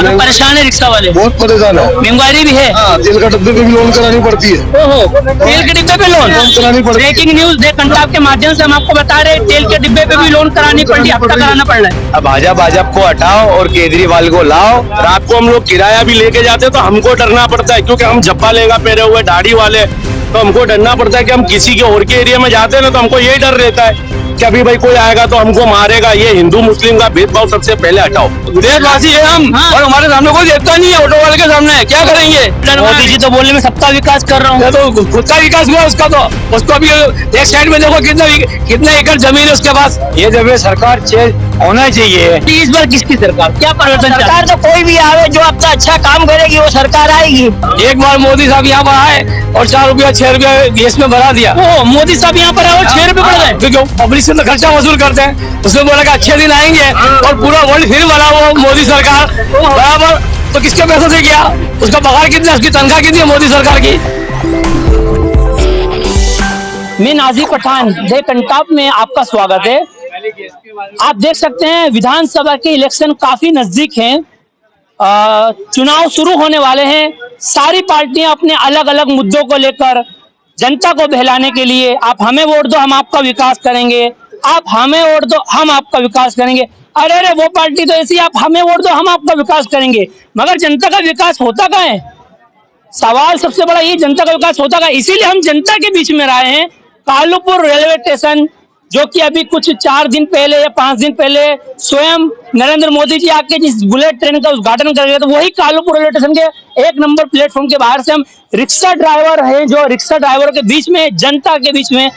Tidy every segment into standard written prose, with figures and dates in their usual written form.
मतलब परेशान है रिक्शा वाले, बहुत परेशान है। महंगाई भी है। तेल का डब्बे पे भी लोन करानी पड़ती है। ओहो, तेल के डिब्बे पे लोन करानी पड़ती है। ब्रेकिंग न्यूज दे कंटाप के माध्यम से हम आपको बता रहे हैं, तेल के डिब्बे पे भी लोन करानी पड़ रही है, हफ्ता कराना पड़ रहा है। अब भाजपा को हटाओ और केजरीवाल को लाओ। रात को हम लोग किराया भी लेके जाते तो हमको डरना पड़ता है, क्योंकि हम जब्बा लेगा पहने हुए दाढ़ी वाले, तो हमको डरना पड़ता है कि हम किसी के और के एरिया में जाते हैं ना, तो हमको यही डर रहता है कि अभी भाई कोई आएगा तो हमको मारेगा। ये हिंदू मुस्लिम का भेदभाव सबसे पहले हटाओ। देशवासी है हम, और हमारे सामने कोई देखता नहीं है, ऑटो वाले के सामने क्या करेंगे। मोदी जी तो बोलने में सबका विकास कर रहा हूँ, तो खुद का विकास हुआ उसका, तो उसको भी एक साइड में देखो कितना एकड़ जमीन है उसके पास। ये जब सरकार चेंज होना चाहिए। इस बार किसकी सरकार, क्या परिवर्तन? सरकार तो कोई भी आवे जो अपना अच्छा काम करेगी वो सरकार आएगी। एक बार मोदी साहब यहाँ पर आए और 4 रुपया 6 रुपया गैस में बढ़ा दिया। ओ, मोदी साहब यहाँ पर आओ 6 रुपए बढ़ गए, क्यों पब्लिक से तो खर्चा वसूल करते हैं। उसने बोला कि अच्छे दिन आएंगे और पूरा वर्ल्ड फिर बना वो मोदी सरकार बराबर। तो किसके पैसों से किया? उसका पगार कितना, उसकी तनख्वाह कितनी है मोदी सरकार की? मैं नाजी पठान दे कंटाप में आपका स्वागत है। आप देख सकते हैं विधानसभा के इलेक्शन काफी नजदीक हैं, चुनाव शुरू होने वाले हैं। सारी पार्टियां अपने अलग अलग मुद्दों को लेकर जनता को बहलाने के लिए, आप हमें वोट दो हम आपका विकास करेंगे, आप हमें वोट दो हम आपका विकास करेंगे, अरे अरे वो पार्टी तो ऐसी, आप हमें वोट दो हम आपका विकास करेंगे। मगर जनता का विकास होता कहाँ है? सवाल सबसे बड़ा ये, जनता का विकास होता कहाँ? इसीलिए हम जनता के बीच में आए हैं। कालूपुर रेलवे स्टेशन, जो कि अभी कुछ 4 दिन पहले या 5 दिन पहले स्वयं नरेंद्र मोदी जी आके जिस बुलेट ट्रेन का उद्घाटन कर गए, तो वही कालूपुर रेलवे स्टेशन के 1 नंबर प्लेटफॉर्म के बाहर से हम रिक्शा ड्राइवर हैं, जो रिक्शा ड्राइवरों के बीच में, जनता के बीच में,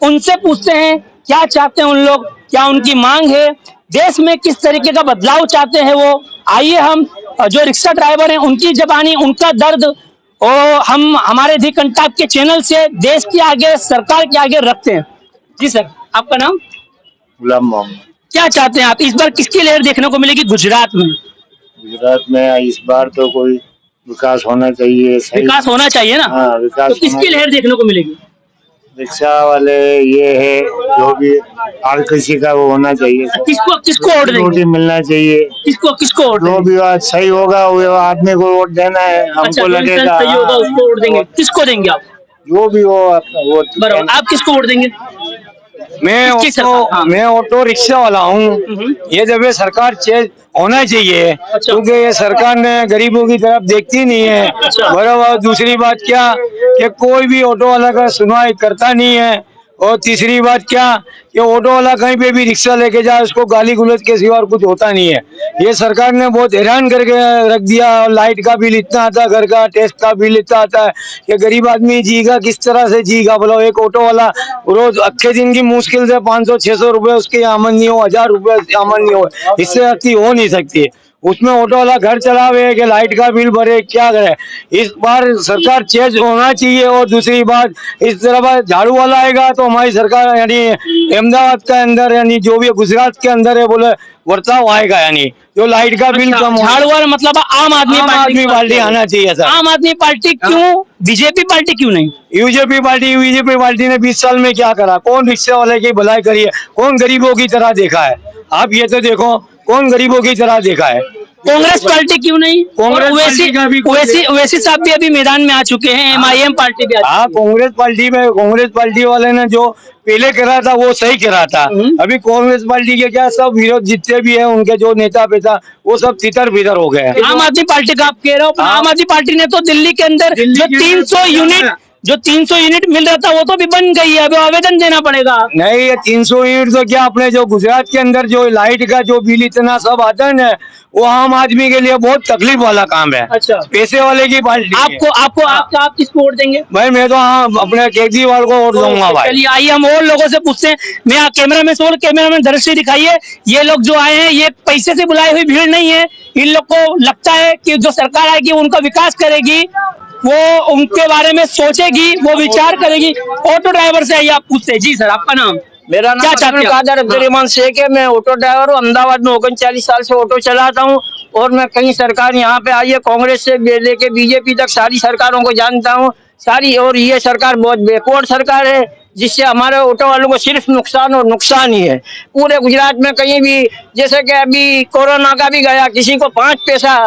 उनसे पूछते हैं क्या चाहते हैं उन लोग, क्या उनकी मांग है, देश में किस तरीके का बदलाव चाहते हैं वो। आइए हम जो रिक्शा ड्राइवर हैं उनकी जबानी, उनका दर्द और हम हमारे दी कंटाप के चैनल से देश के आगे, सरकार के आगे रखते हैं। जी सर, आपका नाम? गुलाम मोहम्मद। क्या चाहते हैं आप, इस बार किसकी लहर देखने को मिलेगी गुजरात में? गुजरात में इस बार तो कोई विकास होना चाहिए। विकास होना चाहिए ना? हाँ, विकास। तो किसकी लहर देखने को मिलेगी? रिक्शा वाले ये है, जो भी हर किसी का वो होना चाहिए। किसको किसको वोट देंगे? रोटी मिलना चाहिए। किसको वोट जो देंगे? भी बात सही होगा वो आदमी को वोट देना है, हमको अच्छा, लगेगा। सही होगा उसको वोट देंगे। किसको देंगे आप? जो भी हो आपका वोट। बराबर, आप किसको वोट देंगे? मैं ऑटो रिक्शा वाला हूँ। ये जब ये सरकार चेंज होना चाहिए, क्योंकि ये सरकार ने गरीबों की तरफ देखती नहीं है। बराबर। दूसरी बात क्या कि कोई भी ऑटो वाला का सुनवाई करता नहीं है। और तीसरी बात क्या कि ऑटो वाला कहीं पे भी रिक्शा लेके जाए उसको गाली गुलज के सिवा और कुछ होता नहीं है। ये सरकार ने बहुत हैरान करके रख दिया। लाइट का बिल इतना आता है, घर का टैक्स का बिल इतना आता है कि गरीब आदमी जीगा किस तरह से जीगा। बोलो एक ऑटो वाला रोज अच्छे दिन की मुश्किल से 500-600 रुपए उसकी आमदनी हो, 1000 रुपए आमदनी हो, इससे अच्छी हो नहीं सकती। उसमें ऑटो वाला घर चलावे कि लाइट का बिल भरे, क्या करे। इस बार सरकार चेंज होना चाहिए। और दूसरी बात, इस तरह झाड़ू वाला आएगा तो हमारी सरकार यानी अहमदाबाद के अंदर यानी जो भी गुजरात के अंदर है बोले बर्ताव आएगा, यानी जो लाइट का बिल कम। झाड़ू वाला मतलब आम आदमी पार्टी आना चाहिए सर। आम आदमी पार्टी क्यों? बीजेपी पार्टी क्यों नहीं? बीजेपी पार्टी ने 20 साल में क्या करा? कौन रिक्शा वाले की भलाई करी है? कौन गरीबों की तरह देखा है? आप ये तो देखो, कौन गरीबों की तरह देखा है? कांग्रेस पार्टी क्यों नहीं? कांग्रेस ओवैसी साहब भी अभी मैदान में आ चुके हैं, MIM पार्टी भी। हाँ, कांग्रेस पार्टी वाले ने जो पहले करा था वो सही करा था। अभी कांग्रेस पार्टी के क्या सब विरोध जितने भी है उनके जो नेता पेता वो सब तितर बितर हो गए। आम आदमी पार्टी का आप कह रहे हो, आम आदमी पार्टी ने तो दिल्ली के अंदर जो 300 यूनिट मिल रहा था वो तो भी बन गई है, अभी आवेदन देना पड़ेगा। नहीं, ये 300 यूनिट तो क्या, अपने जो गुजरात के अंदर जो लाइट का जो बिल इतना सब आता है ना, वो आम आदमी के लिए बहुत तकलीफ वाला काम है। अच्छा, पैसे वाले की पार्टी। आप किसको वोट देंगे? भाई मैं तो हाँ अपने केजरीवाल को वोट दूंगा भाई। चलिए आइए हम और लोगों से पूछते हैं। मैं कैमरामैन दृश्य दिखाइए। ये लोग जो आए हैं ये पैसे से बुलाई हुई भीड़ नहीं है। इन लोग को लगता है कि जो सरकार आएगी उनका विकास करेगी, वो उनके बारे में सोचेगी, वो विचार करेगी। ऑटो ड्राइवर से आइए आप पूछते हैं। जी सर, आपका नाम? मेरा नाम कादर अब्दुर्रहमान शेख है। मैं ऑटो ड्राइवर हूँ, अहमदाबाद में 39 साल से ऑटो चलाता हूँ। और मैं कई सरकार यहाँ पे आई है, कांग्रेस से लेके बीजेपी तक सारी सरकारों को जानता हूँ सारी। और ये सरकार बहुत बैकवर्ड सरकार है, जिससे हमारे ऑटो वालों को सिर्फ नुकसान और नुकसान ही है। पूरे गुजरात में कहीं भी, जैसे कि अभी कोरोना का भी गया, किसी को 5 पैसा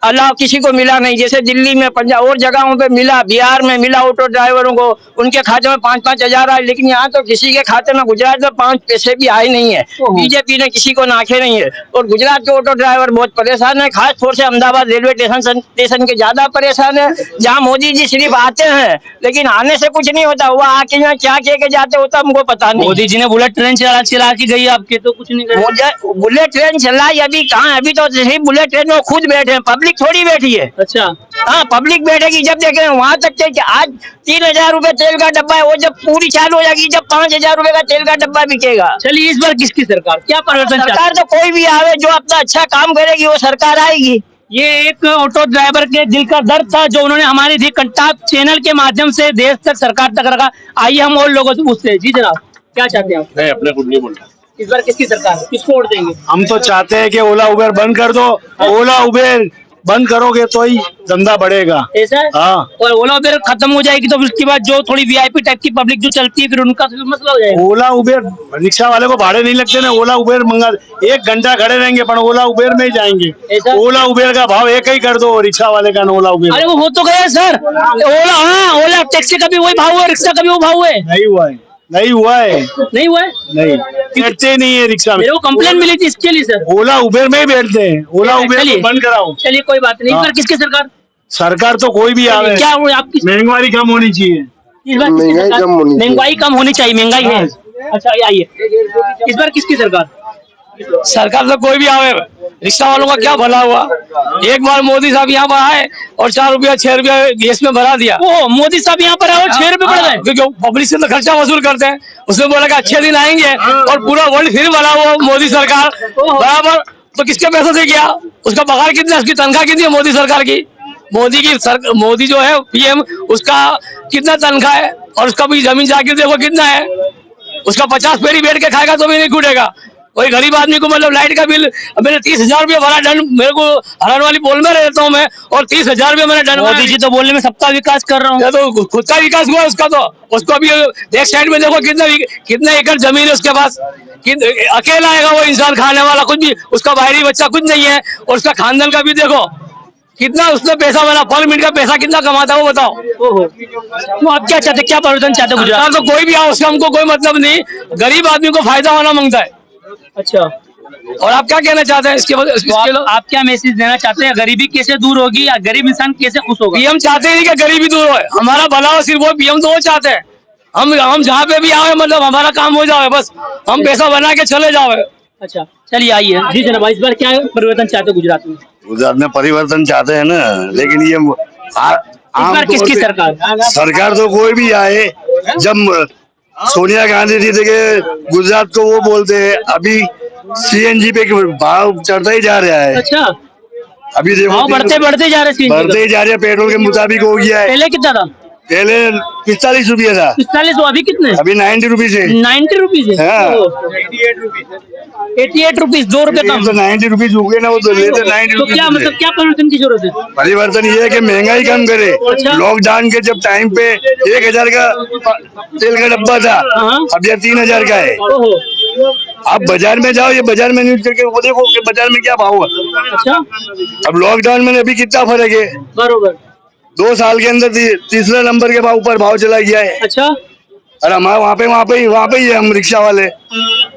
अलावा किसी को मिला नहीं। जैसे दिल्ली में, पंजाब और जगहों पे मिला, बिहार में मिला ऑटो ड्राइवरों को, उनके खाते में 5-5 हजार आए, लेकिन यहाँ तो किसी के खाते में गुजरात में 5 पैसे भी आए नहीं है। बीजेपी ने किसी को नाखे नहीं है और गुजरात के ऑटो ड्राइवर बहुत परेशान है। खास तौर से अहमदाबाद रेलवे स्टेशन के ज्यादा परेशान है, जहाँ मोदी जी सिर्फ आते हैं लेकिन आने से कुछ नहीं होता। वो आके यहाँ क्या कह के जाते होता हमको पता नहीं। मोदी जी ने बुलेट ट्रेन चला के गई, आपके तो कुछ नहीं करे। बुलेट ट्रेन चलाई अभी कहाँ, अभी तो सिर्फ बुलेट ट्रेन में खुद बैठे हैं, पब्लिक थोड़ी बैठी है। अच्छा, हाँ, पब्लिक बैठेगी जब देखें। वहां तक के आज 3000 रुपए तेल का डब्बा है, वो जब पूरी चालू हो जाएगी, जब 5000 रुपए का तेल का डब्बा बिकेगा। चलिए इस बार किसकी सरकार, क्या परिवर्तन चाहते सरकार तो कोई भी आवे जो अपना अच्छा काम करेगी वो सरकार आएगी। ये एक ऑटो ड्राइवर के दिल का दर्द था जो उन्होंने हमारे दी कंटाप चैनल के माध्यम से देश तक, सरकार तक रखा। आइए हम और लोगों से पूछते हैं। जी जनाब, क्या चाहते हैं आप? नहीं, अपने कुछ नहीं बोलता। इस बार किसकी सरकार, किसको वोट देंगे? हम तो चाहते हैं कि ओला उबेर बंद कर दो। ओला उबेर बंद करोगे तो ही धंधा बढ़ेगा। ऐसा है? हाँ। और ओला उबेर खत्म हो जाएगी तो फिर उसके बाद जो थोड़ी वीआईपी टाइप की पब्लिक जो चलती है फिर उनका तो मसला हो जाएगा। ओला उबेर रिक्शा वाले को भाड़े नहीं लगते ना, ओला उबेर मंगा 1 घंटा खड़े रहेंगे पर ओला उबेर में ही जाएंगे। ऐसा? ओला उबेर का भाव एक ही कर दो, रिक्शा वाले का ना ओला उबेर। अरे वो हो तो गया सर, ओला, हाँ ओला टैक्सी का भी वही भाव है, रिक्शा का भी वो भाव है। नहीं हुआ है, नहीं हुआ है, नहीं हुआ है? नहीं बैठते नहीं है रिक्शा में। मेरे को कंप्लेन मिली थी इसके लिए सर। ओला उबेर में ही बैठते हैं, ओला उबेर चलिए। को बंद कराओ। चलिए कोई बात नहीं। इस हाँ। बार किसकी सरकार? सरकार तो कोई भी आवे, क्या वो आपकी महंगाई कम होनी चाहिए। इस बार किसकी महंगाई सरकार? कम होनी चाहिए। महंगाई कम होनी चाहिए, महंगाई है। अच्छा ये आइए, इस बार किसकी सरकार? सरकार तो कोई भी आवे, रिक्शा वालों का क्या भला हुआ। एक बार मोदी साहब यहाँ पर आए और 4 रुपया 6 रुपया गैस में भरा दिया। ओह, मोदी साहब यहाँ पर आए और 6 रुपए बढ़ गए। क्योंकि पब्लिक से तो खर्चा वसूल करते हैं। उसने बोला कि अच्छे दिन आएंगे और पूरा वर्ल्ड फिर बना हुआ मोदी सरकार बराबर। तो किसके पैसे से किया? उसका पगार कितना, उसकी तनख्वाह कितनी है मोदी सरकार की? मोदी जो है पीएम, उसका कितना तनख्वाह है और उसका भी जमीन जाके देखो कितना है। उसका 50 पेड़ी बैठ के खाएगा तो भी नहीं छूटेगा। कोई गरीब आदमी को मतलब लाइट का बिल मैंने 30,000 रुपया भरा डन, मेरे को हरान वाली बोल में रहता हूँ मैं, और 30,000 रुपया मैंने डन। मोदी जी तो बोलने में सबका विकास कर रहा हूँ। तो खुद का विकास हुआ उसका, तो उसको अभी एक साइड में देखो कितना एकड़ जमीन है उसके पास। अकेला आएगा वो इंसान, खाने वाला कुछ भी, उसका बाहरी बच्चा कुछ नहीं है। और उसका खानदान का भी देखो कितना उसने पैसा बना, पर मिनट का पैसा कितना कमाता है वो बताओ। तो आप क्या चाहते, क्या परिवर्तन चाहते गुजरात? सरकार तो कोई भी आओ उसका हमको कोई मतलब नहीं, गरीब आदमी को फायदा होना मांगता है। अच्छा, और आप क्या कहना चाहते हैं इसके तो आप क्या मैसेज देना चाहते हैं? गरीबी कैसे दूर होगी या गरीब इंसान कैसे खुश होगा? पीएम चाहते हैं कि गरीबी दूर हो, हमारा भला हो, सिर्फ वो पीएम तो वो चाहते हैं। हम जहाँ पे भी आवे मतलब हमारा काम हो जाए, बस हम पैसा बना के चले जाओ। अच्छा चलिए आइए। जी जनाब, इस बार क्या परिवर्तन चाहते हो गुजरात में? गुजरात में परिवर्तन चाहते हैं ना, लेकिन ये इस बार किसकी सरकार? सरकार तो कोई भी आए। जब सोनिया गांधी जी थे गुजरात को वो बोलते हैं, अभी सीएनजी पे भाव चढ़ता ही जा रहा है। अच्छा, अभी देखो भाव बढ़ते जा रहे हैं। बढ़ते ही जा रहे हैं, पेट्रोल के मुताबिक हो गया है। पहले कितना था? पहले 45 रुपया था, 45, तो अभी कितने? अभी 90 रुपीज है। 90 रुपीज है। हाँ। 88 रुपीज, 2 रुपए कम। तो 90 रुपीज हो गए ना, वो तो लेते 90 तो क्या मतलब क्या परिवर्तन की जरूरत है? परिवर्तन ये है कि महंगाई कम करे। अच्छा। लॉकडाउन के जब टाइम पे 1000 का तेल का डब्बा था, हाँ। अब ये 3000 का है। ओहो, आप बाजार में जाओ, ये बाजार में न्यूज करके वो देखो कि बाजार में क्या भाव है। अच्छा, अब लॉकडाउन में अभी कितना फर्क है। बरोबर। 2 साल के अंदर तीसरे नंबर के ऊपर भाव चला गया है। अच्छा, और हमारे वहाँ पे ही है हम रिक्शा वाले।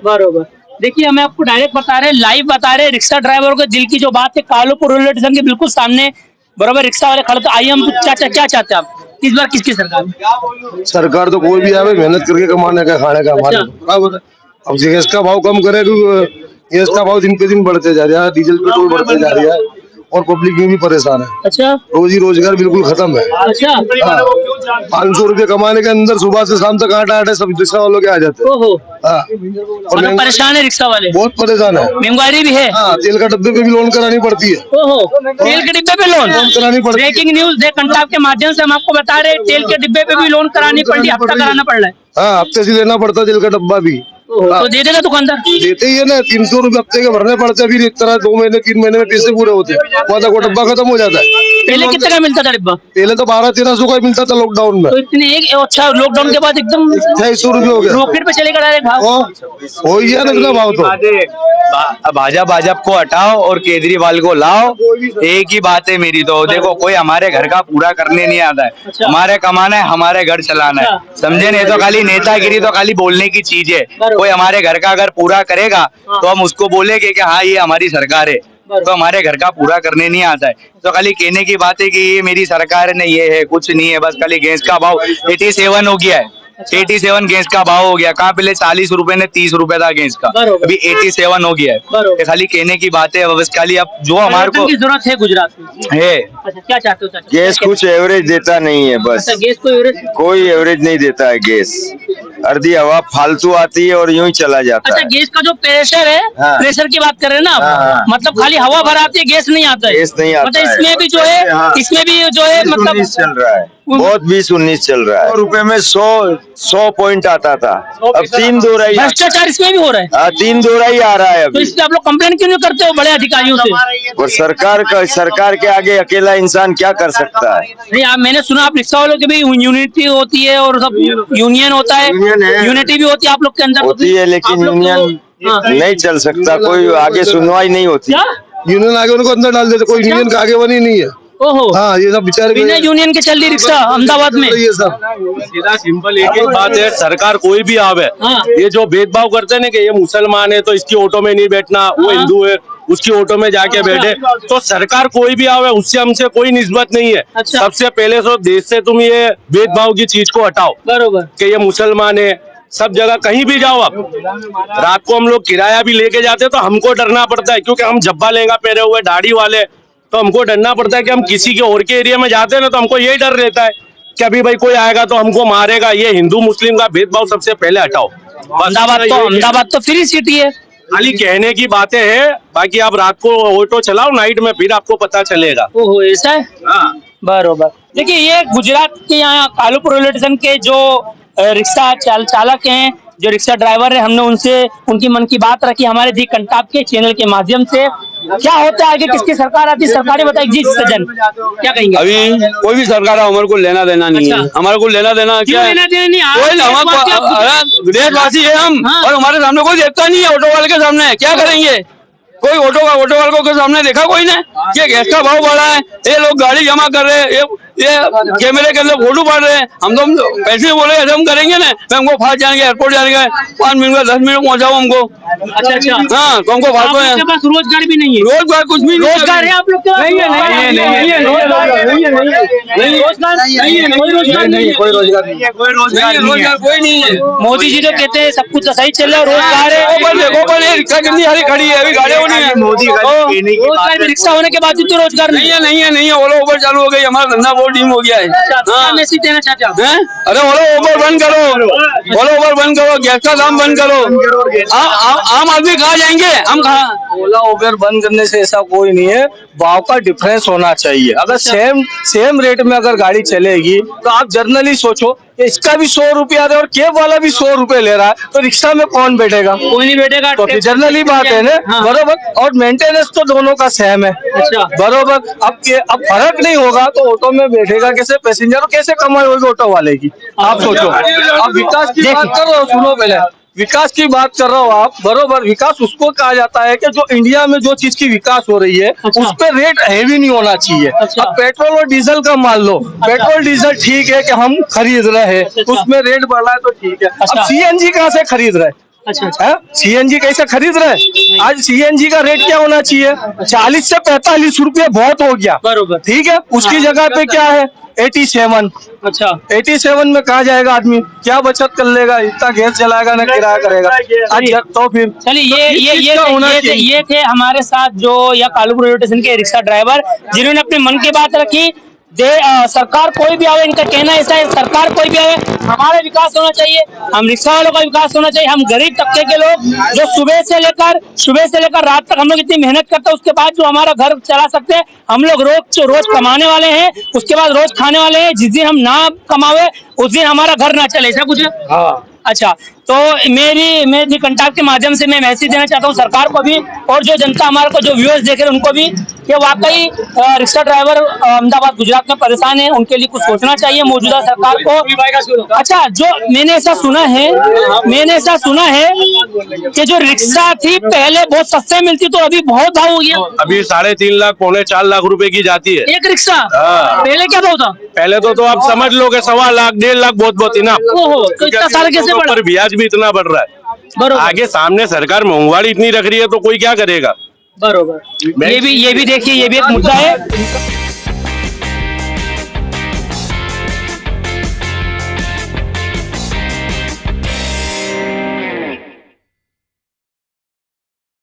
बरोबर। देखिए हमें आपको डायरेक्ट बता रहे हैं, लाइव बता रहे हैं, रिक्शा ड्राइवरों के दिल की जो बात है, कालूपुर रेलवे स्टेशन के बिल्कुल सामने बराबर रिक्शा वाले खड़े। तो आइए हम चाचा क्या चाहते हैं आप, इस बार किसकी सरकार? सरकार तो कोई भी आवे, मेहनत करके कमाने का, खाने का हमारे बराबर है। अब गैस का भाव कम करे, क्योंकि गैस का भाव दिन पे दिन बढ़ते जा रहा है, डीजल पेट्रोल बढ़ते जा रहा है और पब्लिक में भी परेशान है। अच्छा, रोजी रोजगार बिल्कुल खत्म है। अच्छा, 500 रुपए कमाने के अंदर सुबह से शाम तक आटे सब रिक्शा वालों के आ जाते हैं। ओहो, हाँ। और मतलब परेशान है रिक्शा वाले, बहुत परेशान है। महंगाई भी है। हाँ, तेल का डब्बे पे भी लोन करानी पड़ती है। ओहो, तेल के डिब्बे पे लोन करानी पड़ती है। ब्रेकिंग न्यूज दे कंटाप के माध्यम से हम आपको बता रहे हैं, तेल के डिब्बे पे भी लोन करानी पड़ रही है, हफ्ता कराना पड़ रहा है। हाँ, हफ्ते से लेना पड़ता है तेल का डब्बा भी। तो दे देगा दुकानदार? देते ही है ना, 300 रुपए हफ्ते के भरने पड़ते हैं। फिर एक तरह 2 महीने 3 महीने में पैसे पूरे होते हैं, वो डब्बा खत्म हो जाता है। पहले कितने का मिलता था डिब्बा? पहले तो 1200-1300 का ही मिलता था लॉकडाउन में, तो इतने एक अच्छा लॉकडाउन के बाद एकदम 2800 रुपये हो गया। रॉकेट पे चलेगा डायरेक्ट भाव। हो गया ना इतना भाव तो। भाजपा को हटाओ और केजरीवाल को लाओ, एक ही बात है मेरी। तो देखो, कोई हमारे घर का पूरा करने नहीं आता है, अच्छा। हमारे कमाना है, हमारे घर चलाना है, समझे? नहीं तो खाली नेतागिरी तो खाली बोलने की चीज है। कोई हमारे घर का अगर पूरा करेगा तो हम उसको बोलेंगे कि हाँ ये हमारी सरकार है, तो हमारे घर का पूरा करने नहीं आता है। तो खाली कहने की बात है कि ये मेरी सरकार है, नहीं ये है, कुछ नहीं है। बस खाली गैस का भाव 87 हो गया है, 87 गैस का भाव हो गया। कहाँ पहले 40 रुपए ने 30 रुपए था गैस का, अभी 87 हो गया है। ये खाली कहने की बात है, बस खाली अब जो हमारे को की जरूरत है गुजरात में है। अच्छा, क्या चाहते हो चाचा? गैस कुछ एवरेज देता नहीं है, बस अच्छा, गैस को एवरेज। कोई एवरेज नहीं देता है गैस। अर्धी हवा फालतू आती है और यूं ही चला जाता अच्छा, है। गैस का जो प्रेशर है, हाँ। प्रेशर की बात कर रहे हैं ना आप? हाँ। मतलब खाली हवा भर आती है, गैस नहीं आता है। गैस नहीं आता मतलब है। इसमें भी जो है, हाँ। इसमें भी जो है, 19 मतलब चल रहा है, बहुत 20-19 चल रहा है। 100 रुपए में 100 पॉइंट आता था, अब 3 दोराई। भ्रष्टाचार इसमें भी हो रहा है। 3 दोराई आ रहा है तो अभी। इसलिए आप लोग कंप्लेन क्यों नहीं करते हो बड़े अधिकारियों से? और सरकार के आगे अकेला इंसान क्या कर सकता है? नहीं, आप, मैंने सुना आप रिक्शा वालों की भी यूनिटी होती है और सब यूनियन होता है, यूनियन है। यूनिटी भी होती है आप लोग के अंदर। होती है, आप लेकिन लोग तो- यूनियन हाँ। नहीं चल सकता, कोई आगे सुनवाई नहीं होती। क्या? यूनियन आगे उनको अंदर डाल देते, कोई यूनियन का आगे बनी नहीं है। ओहो, हाँ, ये सब बेचारे बिना यूनियन के चल रही रिक्शा अहमदाबाद में। ये सब सीधा सिंपल एक ही बात है, सरकार कोई भी आवे, हाँ। ये जो भेदभाव करते हैं ना कि ये मुसलमान है तो इसकी ऑटो में नहीं बैठना, वो हाँ। हिंदू है उसकी ऑटो में जाके बैठे, तो सरकार कोई भी आवे उससे हमसे कोई निस्बत नहीं है। अच्छा। सबसे पहले तो देश से तुम ये भेदभाव की चीज को हटाओ बरोबर। कि ये मुसलमान है। सब जगह कहीं भी जाओ आप, रात को हम लोग किराया भी लेके जाते तो हमको डरना पड़ता है, क्योंकि हम जब्बा लेंगा पहने हुए दाढ़ी वाले, तो हमको डरना पड़ता है कि हम किसी के और के एरिया में जाते हैं ना, तो हमको यही डर रहता है कि अभी भाई कोई आएगा तो हमको मारेगा। ये हिंदू मुस्लिम का भेदभाव सबसे पहले हटाओ। अहमदाबाद तो फ्री सिटी है। खाली कहने की बातें हैं, बाकी आप रात को ऑटो चलाओ नाइट में, फिर आपको पता चलेगा। ओहो, ऐसा है। हाँ। बरोबर। देखिए, ये गुजरात के यहाँ कालूपुर रेलवे स्टेशन के जो रिक्शा चालक हैं, जो रिक्शा ड्राइवर है, हमने उनसे उनकी मन की बात रखी हमारे दी कंटाप के चैनल के माध्यम से। क्या होता है आगे, किसकी सरकार आती है, सरकार बताएगी। जी सज्जन, क्या कहेंगे? अभी कोई भी सरकार हमारे को लेना देना नहीं है। अच्छा। हमारे को लेना देना क्यों क्या है? लेना देना नहीं? कोई हमारे देशवासी है हम, हाँ। और हमारे सामने कोई देखता नहीं है। ऑटो वाले के सामने क्या करेंगे? कोई ऑटो वालों के सामने देखा कोई ने? ये गैस का भाव बढ़ा है, ये लोग गाड़ी जमा कर रहे हैं, ये कैमरे के अंदर फोटो पड़ रहे हैं। हम तो पैसे बोले ऐसे हम करेंगे ना, मैं हमको फास्ट जाएंगे, एयरपोर्ट जाएंगे, 5 मिनट में 10 मिनट पहुंचाओ हमको। अच्छा। हाँ, तो हमको फास्ट आपके पास रोजगार भी नहीं है? रोजगार कुछ भी नहीं रोजगार है आप लोग के पास? नहीं है, रोजगार नहीं है, कोई रोजगार कोई नहीं है। मोदी जी तो कहते हैं सब कुछ सही चल रहा है, रोजगार है। रिक्शा कितनी सारी खड़ी है, अभी गाड़ियाँ नहीं है। मोदी रोजगार भी, रिक्शा होने के बावजूद तो रोजगार नहीं है। नहीं है। ओला उबर चालू हो गई, हमारा धंधा बहुत डीम हो गया है। क्या मैसेज देना चाहते हो? हैं? अरे ओला उबर बंद करो, गैस का दाम बंद करो। आम आदमी कहाँ जाएंगे, हम कहाँ? ओला उबर बंद करने से ऐसा कोई नहीं है, भाव का डिफरेंस होना चाहिए। अगर सेम रेट में अगर गाड़ी चलेगी तो आप जर्नली सोचो कि इसका भी 100 रुपया है और कैब वाला भी 100 रुपए ले रहा है, तो रिक्शा में कौन बैठेगा? कोई नहीं बैठेगा। तो फिर जर्नली बात है ना, हाँ। बरोबर। और मेंटेनेंस तो दोनों का सेम है, अच्छा। बरोबर। अब फर्क नहीं होगा तो ऑटो में बैठेगा कैसे पैसेंजर, और कैसे कमाई होगी ऑटो वाले की? आप सोचो। अब विकास की बात कर रहे हो, सुनो पहले, विकास की बात कर रहे हो आप, बरोबर। विकास उसको कहा जाता है कि जो इंडिया में जो चीज की विकास हो रही है, अच्छा। उस पर रेट हैवी नहीं होना चाहिए। अच्छा। अब पेट्रोल और डीजल का मान लो, पेट्रोल डीजल ठीक है कि हम खरीद रहे हैं, अच्छा। उसमें रेट बढ़ रहा है तो ठीक है। अच्छा। अब सीएनजी कहाँ से खरीद रहे हैं? अच्छा। सीएनजी कैसे खरीद रहे हैं? आज सीएनजी का रेट क्या होना चाहिए? 40 से 45 रुपये बहुत हो गया, बरोबर। ठीक है। उसकी जगह पे क्या है? 87। अच्छा। 87 में कहाँ जाएगा आदमी? क्या बचत कर लेगा? इतना गैस जलाएगा ना किराया करेगा। अच्छा, तो फिर चलिए, ये थे हमारे साथ जो या कालूपुर रेलवे स्टेशन के रिक्शा ड्राइवर, जिन्होंने अपने मन की बात रखी। सरकार कोई भी आवे, इनका कहना ऐसा है, सरकार कोई भी आवे, हमारा विकास होना चाहिए, हम रिक्शा वालों का विकास होना चाहिए। हम गरीब तबके के लोग जो सुबह से लेकर रात तक हम लोग इतनी मेहनत करते हैं, उसके बाद जो हमारा घर चला सकते हैं, हम लोग रोज कमाने वाले हैं, उसके बाद रोज खाने वाले हैं। जिस दिन हम ना कमावे उस दिन हमारा घर ना चले, ऐसा कुछ है? हाँ। अच्छा, तो मैं दी कंटाक्ट के माध्यम से मैं मैसेज देना चाहता हूँ सरकार को भी, और जो जनता हमारे को जो व्यूअर्स देख रहे हैं उनको भी, कि वाकई रिक्शा ड्राइवर अहमदाबाद गुजरात में परेशान है, उनके लिए कुछ सोचना चाहिए मौजूदा सरकार को। अच्छा, जो मैंने ऐसा सुना है कि जो रिक्शा थी पहले बहुत सस्ते मिलती, तो अभी बहुत भाव हो गया। अभी 3.5 लाख 4.5 लाख रुपए की जाती है एक रिक्शा। हाँ। पहले क्या भाव था? पहले तो आप समझ लो कि 1.25 लाख 1.5 लाख बहुत ना। ओहो, तो इतना सारा कैसे बढ़ा? पर ब्याज भी इतना बढ़ रहा है। बरोबर, आगे सामने सरकार महंगाई इतनी रख रही है तो कोई क्या करेगा। बरोबर। ये भी देखिए, ये भी एक मुद्दा है।